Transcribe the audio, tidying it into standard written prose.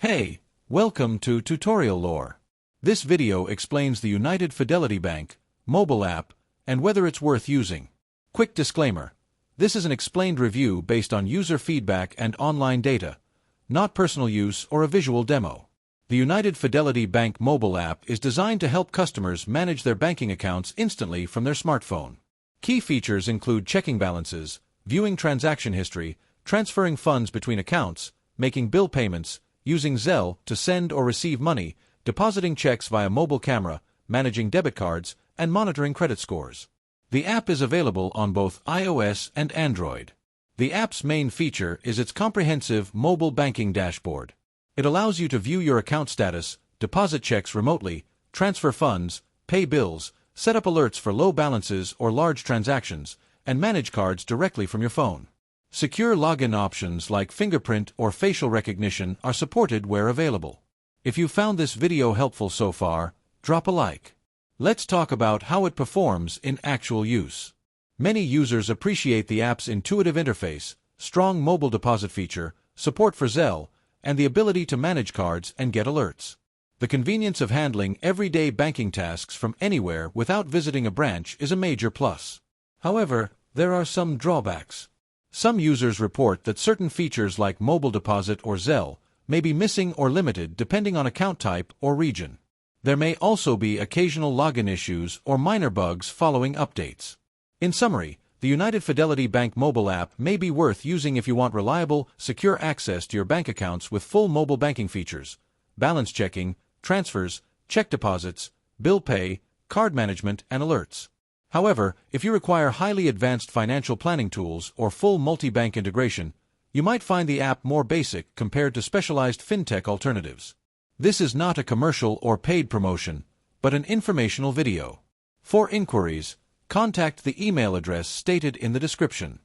Hey, welcome to Tutorial Lore. This video explains the United Fidelity Bank mobile app and whether it's worth using. Quick disclaimer. This is an explained review based on user feedback and online data, not personal use or a visual demo. The United Fidelity Bank mobile app is designed to help customers manage their banking accounts instantly from their smartphone. Key features include checking balances, viewing transaction history, transferring funds between accounts, making bill payments, using Zelle to send or receive money, depositing checks via mobile camera, managing debit cards, and monitoring credit scores. The app is available on both iOS and Android. The app's main feature is its comprehensive mobile banking dashboard. It allows you to view your account status, deposit checks remotely, transfer funds, pay bills, set up alerts for low balances or large transactions, and manage cards directly from your phone. Secure login options like fingerprint or facial recognition are supported where available. If you found this video helpful so far, drop a like. Let's talk about how it performs in actual use. Many users appreciate the app's intuitive interface, strong mobile deposit feature, support for Zelle, and the ability to manage cards and get alerts. The convenience of handling everyday banking tasks from anywhere without visiting a branch is a major plus. However, there are some drawbacks. Some users report that certain features like mobile deposit or Zelle may be missing or limited depending on account type or region. There may also be occasional login issues or minor bugs following updates. In summary, the United Fidelity Bank mobile app may be worth using if you want reliable, secure access to your bank accounts with full mobile banking features, balance checking, transfers, check deposits, bill pay, card management, and alerts. However, if you require highly advanced financial planning tools or full multi-bank integration, you might find the app more basic compared to specialized fintech alternatives. This is not a commercial or paid promotion, but an informational video. For inquiries, contact the email address stated in the description.